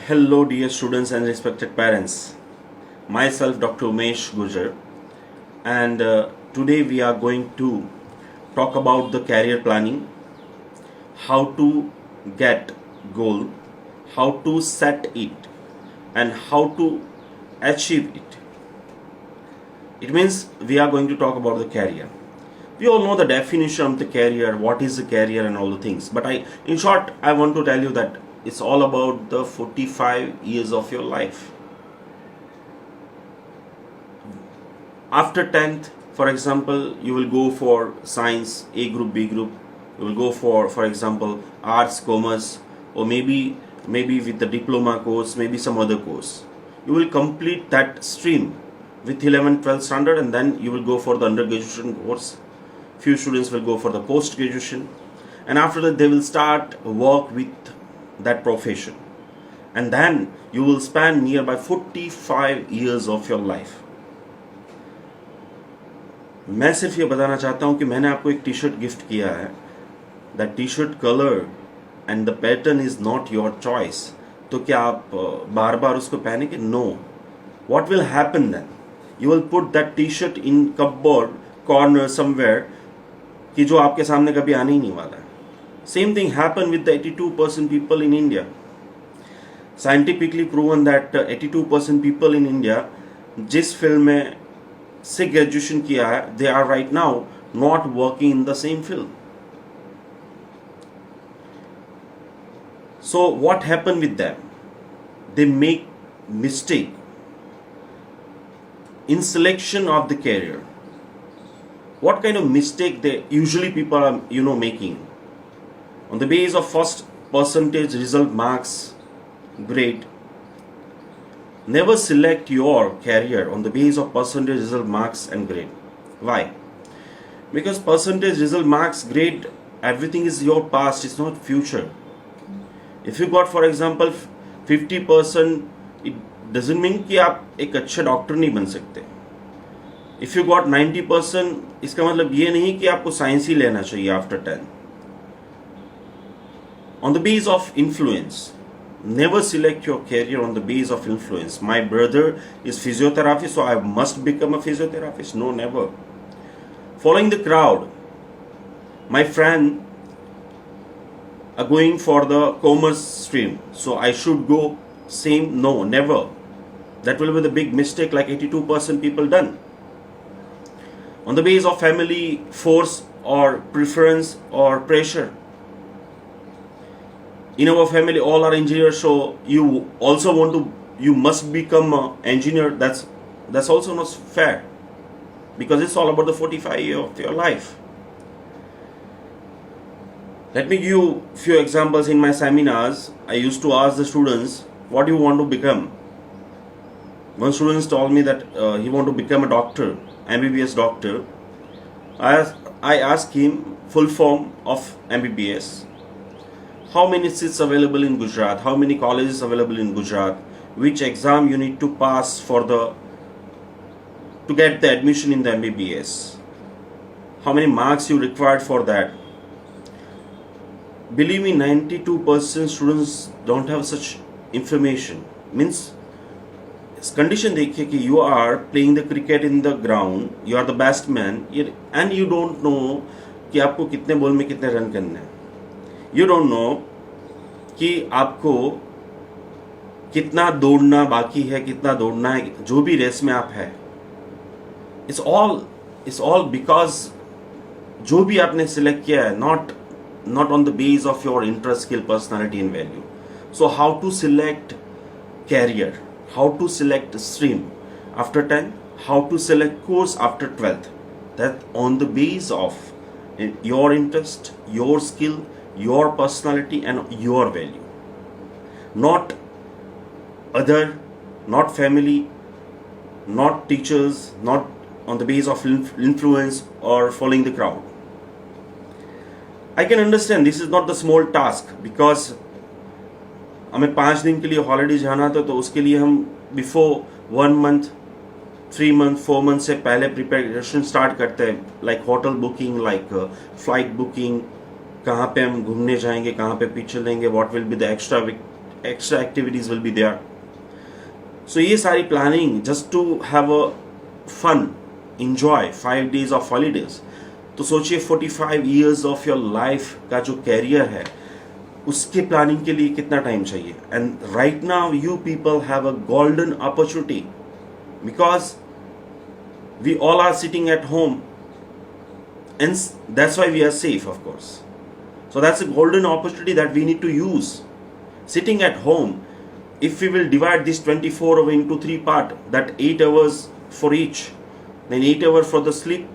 Hello, dear students and respected parents. Myself, Dr. Umesh Gujar, and today we are going to talk about the career planning, how to get goal, how to set it, and how to achieve it. It means we are going to talk about the career. We all know the definition of the career, what is the career, and all the things. But in short, I want to tell you that it's all about the 45 years of your life. After 10th, for example, you will go for science, A group, B group. You will go for example, arts, commerce, or maybe with the diploma course, maybe some other course. You will complete that stream with 11th, 12th standard, and then you will go for the undergraduate course. Few students will go for the post graduation, and after that they will start work with that profession, and then you will spend nearby 45 years of your life. मैं सिर्फ ये बताना चाहता हूँ कि मैंने आपको एक टी शर्ट गिफ्ट किया है. That T shirt colour and the pattern is not your choice. तो क्या आप बार बार उसको पहनेंगे? No. What will happen then? You will put that T shirt in cupboard corner somewhere कि जो आपके सामने कभी आने ही नहीं वाला है. Same thing happen with the 82% people in India. Scientifically proven that 82% people in India जिस फील्ड में से ग्रेजुएशन किया है, they are right now not working in the same field. So what happened with them? They make mistake in selection of the career. What kind of mistake they usually people are making? On the basis of first percentage result marks grade. Never select your career on the basis of percentage result marks and grade. Why? Because percentage result marks grade, everything is your past, it's not future. If you got for example 50%, it doesn't mean कि आप एक अच्छे doctor नहीं बन सकते. If you got 90%, इसका मतलब ये नहीं कि आपको साइंस ही लेना चाहिए after 10. On the basis of influence, never select your career on the basis of influence. My brother is physiotherapist, so I must become a physiotherapist. No, never. Following the crowd, my friend are going for the commerce stream, so I should go same. No, never. That will be the big mistake like 82% people done. On the basis of family force or preference or pressure. In our family all are engineers, so you also you must become an engineer. That's also not fair, because it's all about the 45 years of your life. Let me give you a few examples. In my seminars, I used to ask the students, what do you want to become? One student told me that he want to become a doctor, MBBS doctor. I asked him full form of MBBS. How many seats available in Gujarat? How many colleges available in Gujarat? Which exam you need to pass to get the admission in the MBBS? How many marks you required for that? Believe me, 92% students don't have such information. Means condition देखिए कि you are playing the cricket in the ground, you are the best man, and you don't know कि आपको कितने ball में कितने run करने हैं. You don't know कि आपको कितना दौड़ना बाकी है, कितना दौड़ना है, जो भी रेस में आप है. It's all because जो भी आपने सिलेक्ट किया है, not on the base of your interest, skill, personality and value. So how to select career, how to select stream after 10, how to select course after 12th, that on the base of your interest, your skill, your personality and your value, not other, not family, not teachers, not on the base of influence or following the crowd. I can understand this is not the small task, because हमें 5 दिन के लिए holiday जाना था, तो उसके लिए हम बिफोर 1 मंथ 3 मंथ 4 मंथ से पहले प्रिपरेशन स्टार्ट करते हैं. Like hotel booking, like flight booking, कहाँ पे हम घूमने जाएंगे, कहाँ पे पिक्चर लेंगे, what will be the extra extra activities will be there. So ये सारी planning just to have a fun, enjoy 5 days of holidays. तो सोचिए 45 years of your life का जो career है उसके प्लानिंग के लिए कितना टाइम चाहिए. And right now you people have a golden opportunity because we all are sitting at home and that's why we are safe of course. So that's a golden opportunity that we need to use. Sitting at home, if we will divide this 24 hour into 3 part, that 8 hours for each, then 8 hour for the sleep,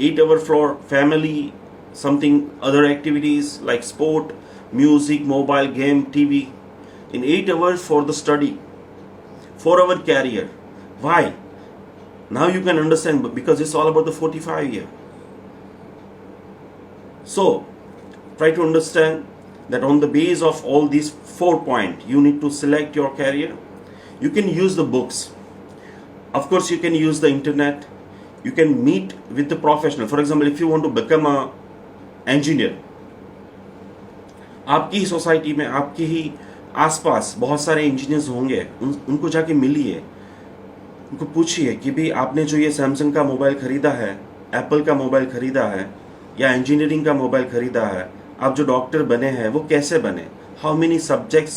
8 hour for family, something other activities like sport, music, mobile game, TV, in 8 hours for the study, 4 hour career. Why? Now you can understand, because it's all about the 45 year. So try to understand that on the base of all these 4 points, you need to select your career. You can use the books. Of course, you can use the internet. You can meet with the professional. For example, if you want to become a engineer, आपकी ही society में, आपके ही आसपास बहुत सारे engineers होंगे. उनको जाके मिलिए, उनको पूछिए कि भाई आपने जो ये सैमसंग का मोबाइल खरीदा है, एप्पल का मोबाइल खरीदा है या इंजीनियरिंग का मोबाइल खरीदा है, आप जो डॉक्टर बने हैं वो कैसे बने, how many subjects,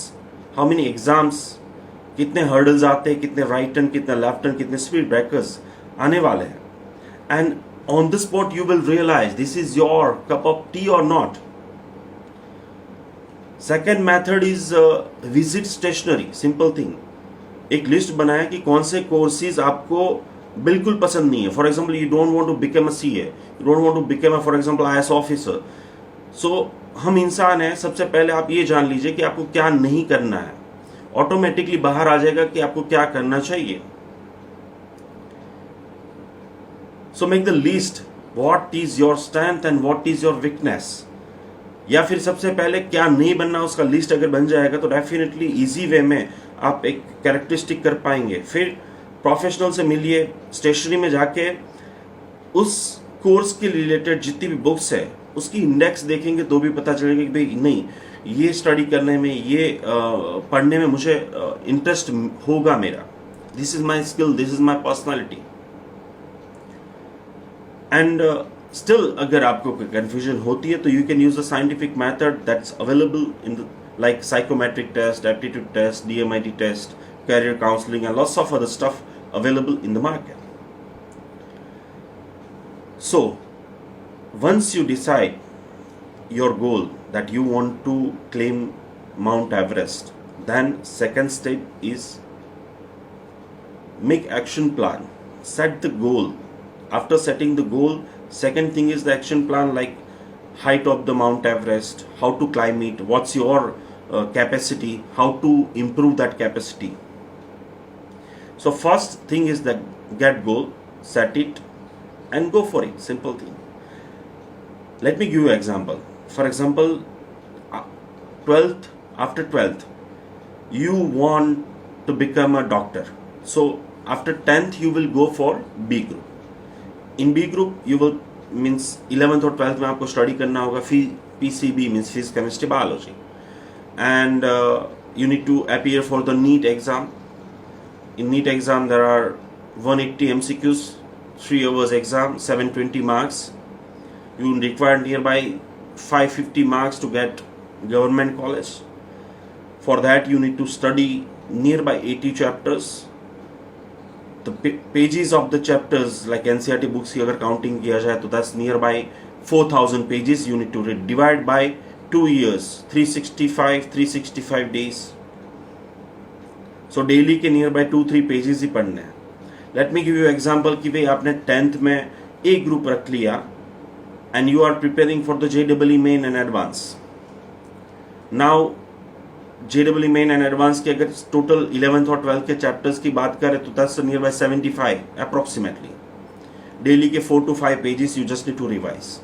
how many exams, कितने हर्डल्स आते हैं, कितने राइट टर्न, कितने लेफ्ट टर्न, कितने स्पीड ब्रेकर्स आने वाले हैं. And on the spot you will realise this is your cup of tea और not. Second method is visit stationery. Simple thing, एक लिस्ट बनाए कि कौन से कोर्सेज आपको बिल्कुल पसंद नहीं है. For example, you don't want to become a CA, you don't want to become a for example IAS officer. So हम इंसान हैं, सबसे पहले आप ये जान लीजिए कि आपको क्या नहीं करना है. ऑटोमेटिकली बाहर आ जाएगा कि आपको क्या करना चाहिए. So make the list what is your strength and what is your weakness. या फिर सबसे पहले क्या नहीं बनना, उसका लिस्ट अगर बन जाएगा तो डेफिनेटली इजी वे में आप एक कैरेक्टरिस्टिक कर पाएंगे. फिर प्रोफेशनल से मिलिए, स्टेशनरी में जाके उस कोर्स के रिलेटेड जितनी भी बुक्स है उसकी इंडेक्स देखेंगे तो भी पता चलेगा कि भाई नहीं, ये स्टडी करने में, ये पढ़ने में मुझे इंटरेस्ट होगा मेरा. This is my skill, this is my personality. And still अगर आपको कोई कंफ्यूजन होती है तो you can use the scientific method that's available in the like psychometric test, aptitude test, DMIT test, career counseling and lots of other stuff available in the market. So once you decide your goal that you want to claim Mount Everest, then second step is make action plan, set the goal. After setting the goal, second thing is the action plan, like height of the Mount Everest, how to climb it, what's your capacity, how to improve that capacity. So first thing is that get goal, set it and go for it. Simple thing. Let me give you an example. For example, 12th, after 12th, you want to become a doctor. So after 10th, you will go for B group. In B group, you will means 11th और 12th में आपको study करना होगा PCB means physics, chemistry, biology, and you need to appear for the NEET exam. In NEET exam, there are 180 MCQs, 3 hours exam, 720 marks. You require nearby 550 marks to get government college. For that, you need to study nearby 80 chapters. The pages of the chapters, like NCERT books की अगर counting किया जाए तो that's nearby 4,000 pages you need to read. Divide by 2 years, 365 days. So daily के nearby 2-3 pages ही पढ़ने हैं. Let me give you example कि भाई आपने 10th में A group रख लिया and you are preparing for the JEE main and advance. Now JEE main and advance के अगर total 11th और 12th के chapters की बात करें तो that's nearby 75 approximately. Daily के 4 to 5 pages you just need to revise.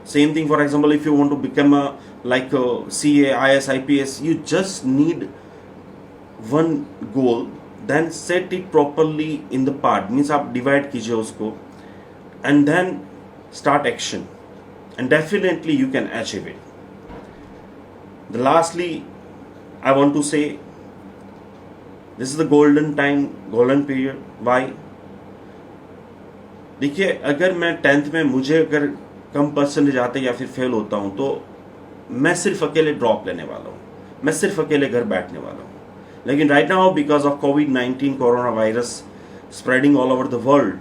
Same thing, for example, if you want to become a CA, IS, IPS, you just need one goal, then set it properly in the part. Means आप divide कीजिए उसको and then start action and definitely you can achieve it. Lastly, I want to say this is the golden time, golden period. Why? देखिए, अगर मैं 10th में मुझे अगर कम percentage आते या फिर फेल होता हूं तो मैं सिर्फ अकेले ड्रॉप लेने वाला हूं, मैं सिर्फ अकेले घर बैठने वाला हूं. लेकिन right now because of covid corona virus spreading all over the world,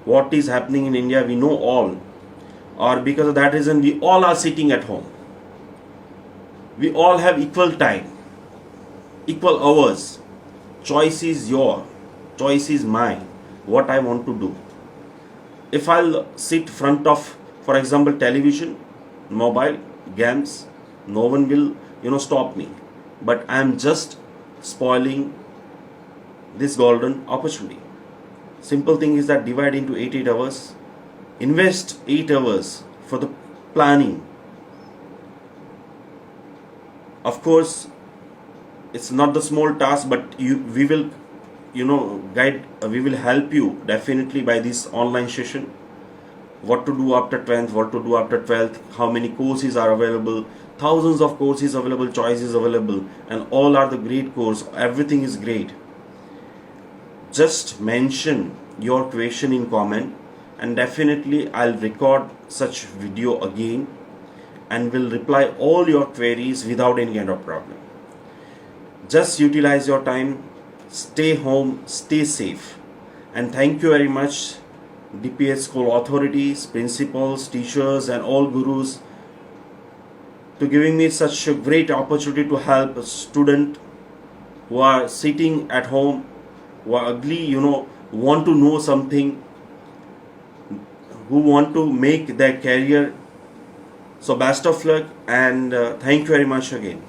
what is happening in India we know all, or because of that reason we all are sitting at home. We all have equal time, equal hours. Choice is your, choice is mine, what I want to do. If I'll sit front of, for example, television, mobile, games, no one will stop me, but I am just spoiling this golden opportunity. Simple thing is that divide into 8 hours, invest 8 hours for the planning. Of course, it's not the small task, but we will guide, we will help you definitely by this online session. What to do after 10th, what to do after 12th, how many courses are available, thousands of courses available, choices available, and all are the great course, everything is great. Just mention your question in comment, and definitely I'll record such video again and will reply all your queries without any kind of problem. Just utilize your time, stay home, stay safe, and thank you very much DPS school authorities, principals, teachers, and all gurus to giving me such a great opportunity to help a student who are sitting at home, who are ugly, want to know something, who want to make their career. So best of luck, and thank you very much again.